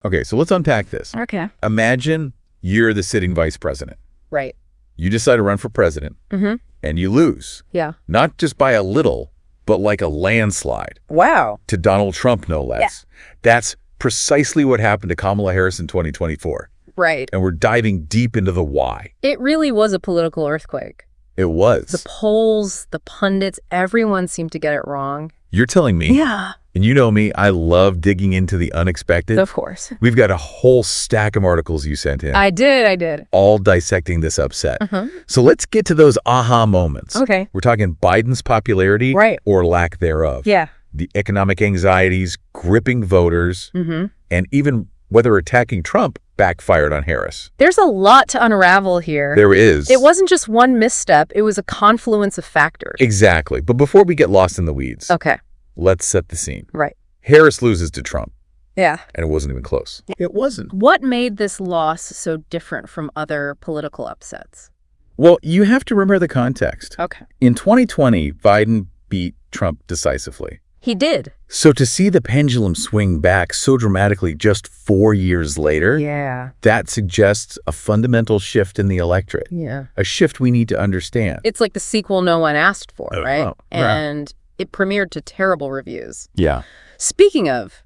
Okay, so let's unpack this. Okay. Imagine you're the sitting vice president. Right. You decide to run for president, and you lose. Yeah. Not just by a little, but like a landslide. Wow. To Donald Trump, no less. Yeah. That's precisely what happened to Kamala Harris in 2024. Right. And we're diving deep into the why. It really was a political earthquake. It was. The polls, the pundits, everyone seemed to get it wrong. You're telling me. Yeah. And you know me, I love digging into the unexpected. Of course. We've got a whole stack of articles you sent in. I did. All dissecting this upset. So let's get to those aha moments. Okay. We're talking Biden's popularity or lack thereof. Yeah. The economic anxieties gripping voters, and even whether attacking Trump backfired on Harris. There's a lot to unravel here. There is. It wasn't just one misstep. It was a confluence of factors. Exactly. But before we get lost in the weeds, Okay. let's set the scene. Right. Harris loses to Trump. Yeah. And it wasn't even close. It wasn't. What made this loss so different from other political upsets? Well, you have to remember the context. Okay. In 2020, Biden beat Trump decisively. He did. So to see the pendulum swing back so dramatically just 4 years later, Yeah. that suggests a fundamental shift in the electorate. Yeah. A shift we need to understand. It's like the sequel no one asked for, right? Oh, and it premiered to terrible reviews. Yeah. Speaking of,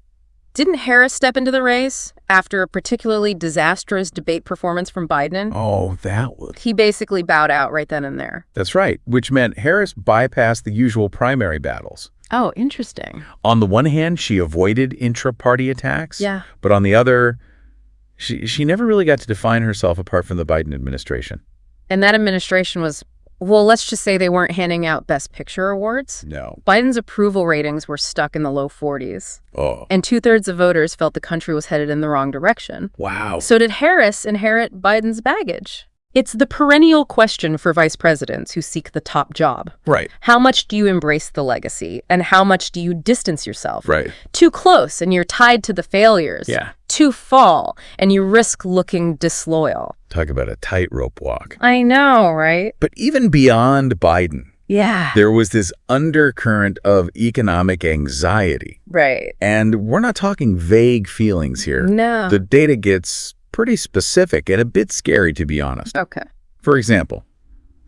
didn't Harris step into the race after a particularly disastrous debate performance from Biden? Oh, that was... He basically bowed out right then and there. That's right, which meant Harris bypassed the usual primary battles. Oh, interesting. On the one hand, she avoided intra-party attacks. Yeah. But on the other, she never really got to define herself apart from the Biden administration. And that administration was, well, let's just say they weren't handing out Best Picture awards. No. Biden's approval ratings were stuck in the low 40s. Oh. And 2/3 of voters felt the country was headed in the wrong direction. Wow. So did Harris inherit Biden's baggage? It's the perennial question for vice presidents who seek the top job. Right. How much do you embrace the legacy, and how much do you distance yourself? Right. Too close, and you're tied to the failures. Yeah. Too fall, and you risk looking disloyal. Talk about a tightrope walk. I know, right? But even beyond Biden, Yeah. there was this undercurrent of economic anxiety. Right. And we're not talking vague feelings here. No. The data gets pretty specific and a bit scary, to be honest. Okay. For example,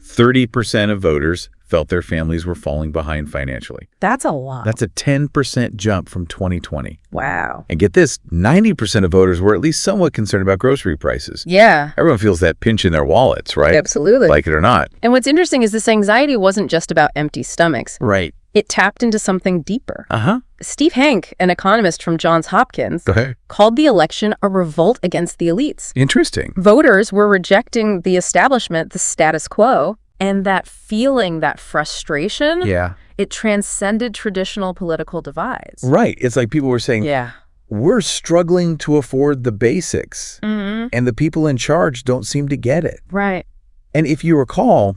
30% of voters felt their families were falling behind financially. That's a lot. That's a 10% jump from 2020. Wow. And get this, 90% of voters were at least somewhat concerned about grocery prices. Yeah. Everyone feels that pinch in their wallets, right? Absolutely. Like it or not. And what's interesting is this anxiety wasn't just about empty stomachs. Right. It tapped into something deeper. Uh-huh. Steve Hanke, an economist from Johns Hopkins, Go ahead. called the election a revolt against the elites. Interesting. Voters were rejecting the establishment, the status quo, and that feeling, that frustration, Yeah. it transcended traditional political divides. Right. It's like people were saying, Yeah. we're struggling to afford the basics, and the people in charge don't seem to get it. Right. And if you recall,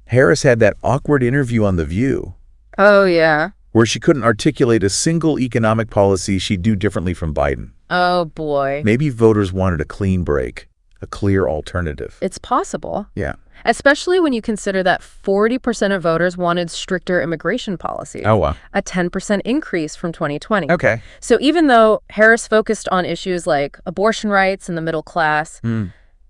Harris had that awkward interview on The View Oh, yeah. where she couldn't articulate a single economic policy she'd do differently from Biden. Oh, boy. Maybe voters wanted a clean break, a clear alternative. It's possible. Yeah. Especially when you consider that 40% of voters wanted stricter immigration policy. Oh, wow. A 10% increase from 2020. Okay. So even though Harris focused on issues like abortion rights and the middle class,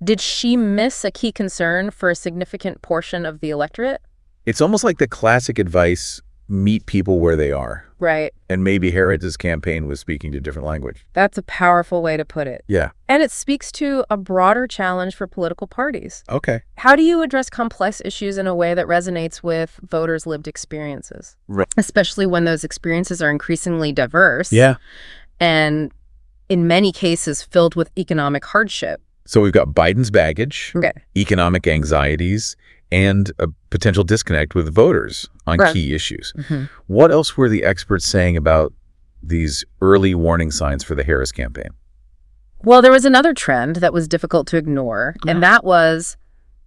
did she miss a key concern for a significant portion of the electorate? It's almost like the classic advice, meet people where they are. Right. And maybe Harris's campaign was speaking to a different language. That's a powerful way to put it. Yeah. And it speaks to a broader challenge for political parties. Okay. How do you address complex issues in a way that resonates with voters' lived experiences? Right. Especially when those experiences are increasingly diverse. Yeah. And in many cases filled with economic hardship. So we've got Biden's baggage, Okay. economic anxieties, and a potential disconnect with voters on key issues. What else were the experts saying about these early warning signs for the Harris campaign? Well, there was another trend that was difficult to ignore, and that was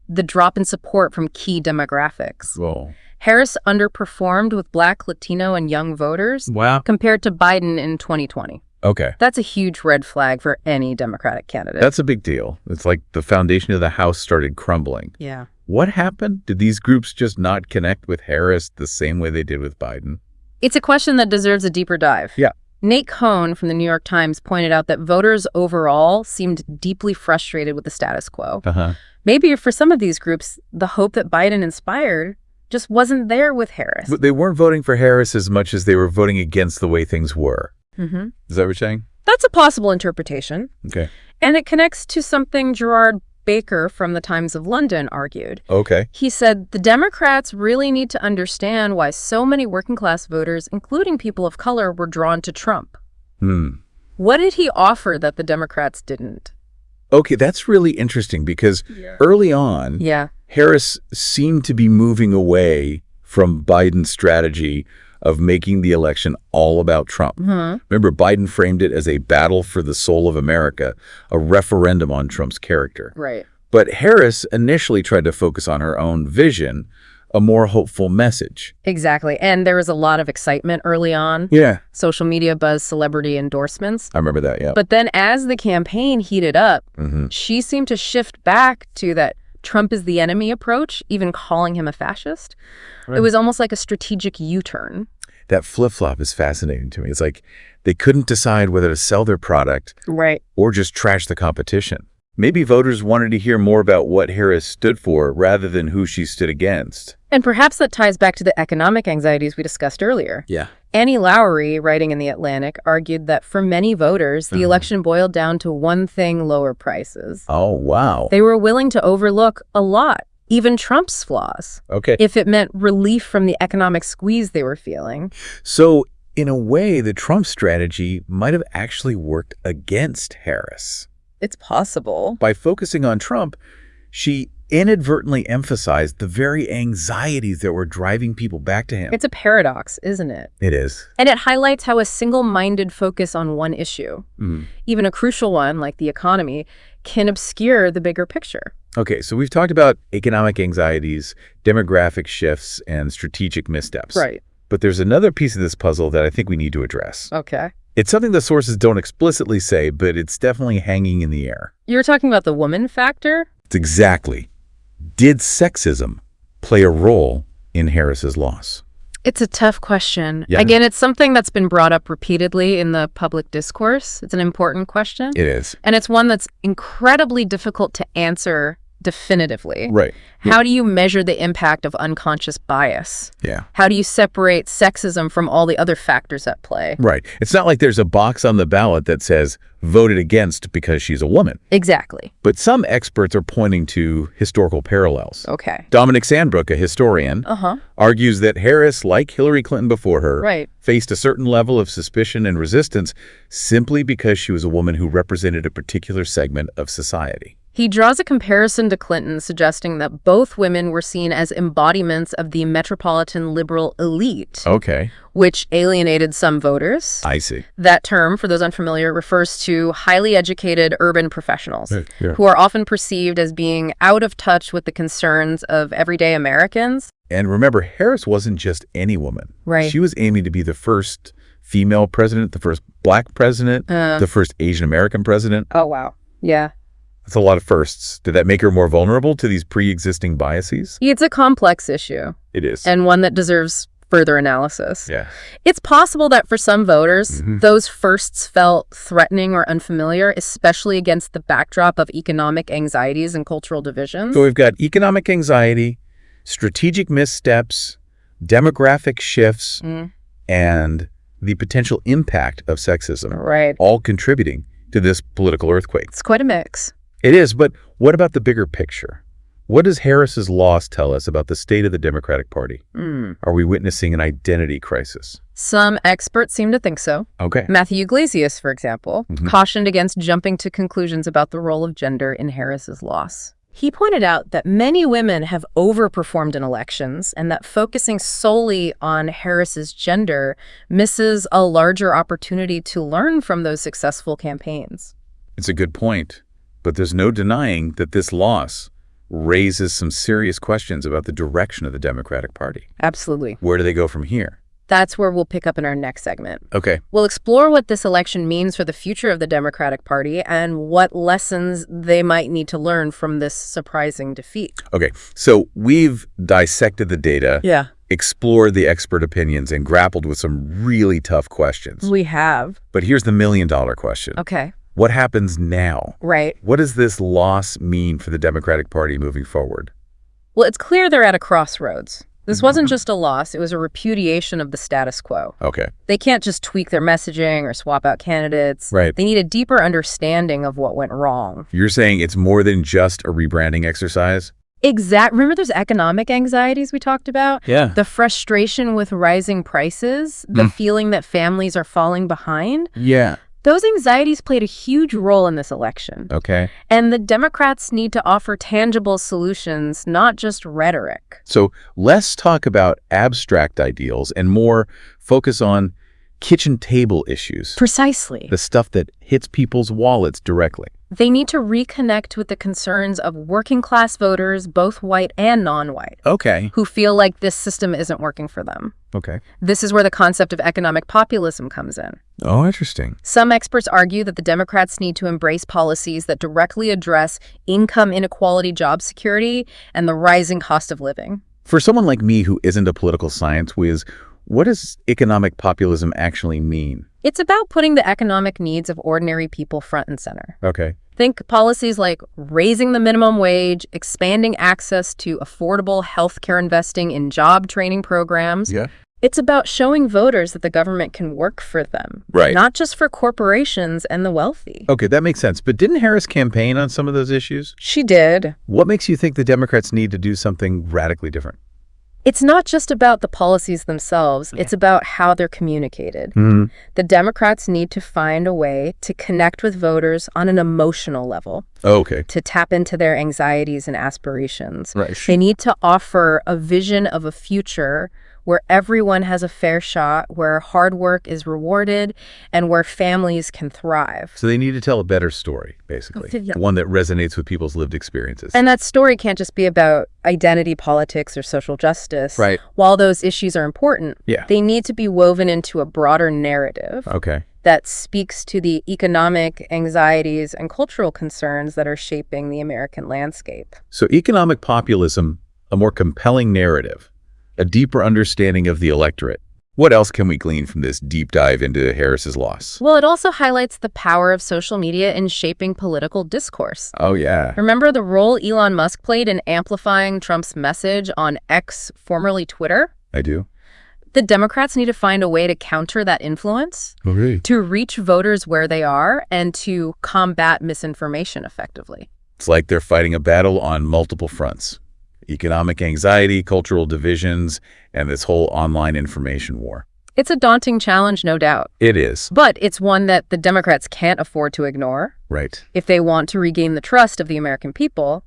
the drop in support from key demographics. Whoa. Harris underperformed with Black, Latino, and young voters Wow. compared to Biden in 2020. Okay. That's a huge red flag for any Democratic candidate. That's a big deal. It's like the foundation of the House started crumbling. Yeah. What happened? Did these groups just not connect with Harris the same way they did with Biden? It's a question that deserves a deeper dive. Yeah. Nate Cohn from the New York Times pointed out that voters overall seemed deeply frustrated with the status quo. Maybe for some of these groups, the hope that Biden inspired just wasn't there with Harris. But they weren't voting for Harris as much as they were voting against the way things were. Is that what you're saying? That's a possible interpretation. Okay. And it connects to something Gerard Baker from the Times of London argued. Okay. He said, the Democrats really need to understand why so many working-class voters, including people of color, were drawn to Trump. What did he offer that the Democrats didn't? Okay, that's really interesting because early on, Harris seemed to be moving away from Biden's strategy of making the election all about Trump. Remember, Biden framed it as a battle for the soul of America, a referendum on Trump's character. Right. But Harris initially tried to focus on her own vision, a more hopeful message. Exactly. And there was a lot of excitement early on. Yeah. Social media buzz, celebrity endorsements. I remember that, yeah. But then as the campaign heated up, she seemed to shift back to that Trump is the enemy approach, even calling him a fascist. It was almost like a strategic U-turn. That flip-flop is fascinating to me. It's like they couldn't decide whether to sell their product or just trash the competition. Maybe voters wanted to hear more about what Harris stood for rather than who she stood against. And perhaps that ties back to the economic anxieties we discussed earlier. Yeah. Annie Lowry, writing in The Atlantic, argued that for many voters, the election boiled down to one thing: lower prices. Oh, wow. They were willing to overlook a lot, even Trump's flaws, if it meant relief from the economic squeeze they were feeling. So, in a way, the Trump strategy might have actually worked against Harris. It's possible. By focusing on Trump, she inadvertently emphasized the very anxieties that were driving people back to him. It's a paradox, isn't it? It is. And it highlights how a single-minded focus on one issue, even a crucial one like the economy, can obscure the bigger picture. Okay, so we've talked about economic anxieties, demographic shifts, and strategic missteps. Right. But there's another piece of this puzzle that I think we need to address. Okay. It's something the sources don't explicitly say, but it's definitely hanging in the air. You're talking about the woman factor? It's exactly. Did sexism play a role in Harris's loss? It's a tough question. Yeah. Again, it's something that's been brought up repeatedly in the public discourse. It's an important question. It is. And it's one that's incredibly difficult to answer definitively. Right. How do you measure the impact of unconscious bias? Yeah. How do you separate sexism from all the other factors at play? Right. It's not like there's a box on the ballot that says voted against because she's a woman. Exactly. But some experts are pointing to historical parallels. Okay. Dominic Sandbrook, a historian, argues that Harris, like Hillary Clinton before her, faced a certain level of suspicion and resistance simply because she was a woman who represented a particular segment of society. He draws a comparison to Clinton, suggesting that both women were seen as embodiments of the metropolitan liberal elite, which alienated some voters. I see. That term, for those unfamiliar, refers to highly educated urban professionals who are often perceived as being out of touch with the concerns of everyday Americans. And remember, Harris wasn't just any woman. Right. She was aiming to be the first female president, the first black president, the first Asian American president. Oh, wow. Yeah. That's a lot of firsts. Did that make her more vulnerable to these pre-existing biases? It's a complex issue. It is. And one that deserves further analysis. Yeah. It's possible that for some voters, those firsts felt threatening or unfamiliar, especially against the backdrop of economic anxieties and cultural divisions. So we've got economic anxiety, strategic missteps, demographic shifts, and the potential impact of sexism, all contributing to this political earthquake. It's quite a mix. It is, but what about the bigger picture? What does Harris's loss tell us about the state of the Democratic Party? Are we witnessing an identity crisis? Some experts seem to think so. Okay. Matthew Iglesias, for example, cautioned against jumping to conclusions about the role of gender in Harris's loss. He pointed out that many women have overperformed in elections and that focusing solely on Harris's gender misses a larger opportunity to learn from those successful campaigns. It's a good point, but there's no denying that this loss raises some serious questions about the direction of the Democratic Party. Absolutely. Where do they go from here? That's where we'll pick up in our next segment. Okay. We'll explore what this election means for the future of the Democratic Party and what lessons they might need to learn from this surprising defeat. Okay, so we've dissected the data, explored the expert opinions, and grappled with some really tough questions. We have. But here's the million-dollar question. Okay. What happens now? Right. What does this loss mean for the Democratic Party moving forward? Well, it's clear they're at a crossroads. This wasn't just a loss, it was a repudiation of the status quo. Okay. They can't just tweak their messaging or swap out candidates. Right. They need a deeper understanding of what went wrong. You're saying it's more than just a rebranding exercise? Remember those economic anxieties we talked about? Yeah. The frustration with rising prices, the feeling that families are falling behind? Yeah. Those anxieties played a huge role in this election. Okay. And the Democrats need to offer tangible solutions, not just rhetoric. So less talk about abstract ideals and more focus on kitchen table issues. Precisely. The stuff that hits people's wallets directly. They need to reconnect with the concerns of working-class voters, both white and non-white. Okay. Who feel like this system isn't working for them. Okay. This is where the concept of economic populism comes in. Oh, interesting. Some experts argue that the Democrats need to embrace policies that directly address income inequality, job security, and the rising cost of living. For someone like me who isn't a political science whiz, what does economic populism actually mean? It's about putting the economic needs of ordinary people front and center. Okay. Think policies like raising the minimum wage, expanding access to affordable health care, investing in job training programs. Yeah. It's about showing voters that the government can work for them. Right. Not just for corporations and the wealthy. Okay, that makes sense. But didn't Harris campaign on some of those issues? She did. What makes you think the Democrats need to do something radically different? It's not just about the policies themselves. It's about how they're communicated. The Democrats need to find a way to connect with voters on an emotional level. Okay. To tap into their anxieties and aspirations. Right. They need to offer a vision of a future where everyone has a fair shot, where hard work is rewarded, and where families can thrive. So they need to tell a better story, basically. Yeah. One that resonates with people's lived experiences. And that story can't just be about identity politics or social justice. Right. While those issues are important, Yeah. they need to be woven into a broader narrative. Okay. That speaks to the economic anxieties and cultural concerns that are shaping the American landscape. So economic populism, a more compelling narrative, a deeper understanding of the electorate. What else can we glean from this deep dive into Harris's loss? Well, it also highlights the power of social media in shaping political discourse. Oh, yeah. Remember the role Elon Musk played in amplifying Trump's message on X, formerly Twitter? I do. The Democrats need to find a way to counter that influence, Okay. to reach voters where they are, and to combat misinformation effectively. It's like they're fighting a battle on multiple fronts. Economic anxiety, cultural divisions, and this whole online information war. It's a daunting challenge, no doubt. It is. But it's one that the Democrats can't afford to ignore. Right. If they want to regain the trust of the American people,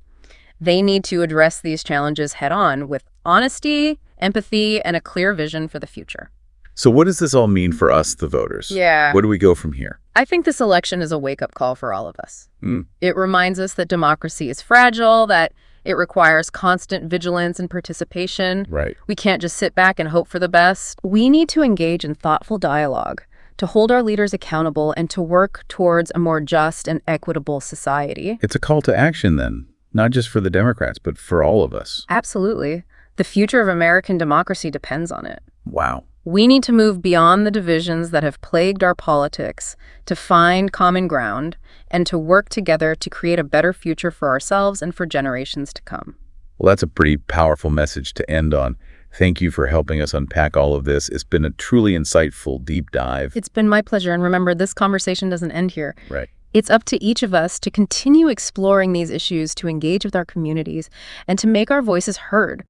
they need to address these challenges head-on with honesty, empathy, and a clear vision for the future. So what does this all mean for us, the voters? Yeah. Where do we go from here? I think this election is a wake-up call for all of us. It reminds us that democracy is fragile, that it requires constant vigilance and participation. Right. We can't just sit back and hope for the best. We need to engage in thoughtful dialogue, to hold our leaders accountable, and to work towards a more just and equitable society. It's a call to action then, not just for the Democrats, but for all of us. Absolutely. The future of American democracy depends on it. Wow. We need to move beyond the divisions that have plagued our politics, to find common ground, and to work together to create a better future for ourselves and for generations to come. Well, that's a pretty powerful message to end on. Thank you for helping us unpack all of this. It's been a truly insightful deep dive. It's been my pleasure. And remember, this conversation doesn't end here. Right. It's up to each of us to continue exploring these issues, to engage with our communities, and to make our voices heard.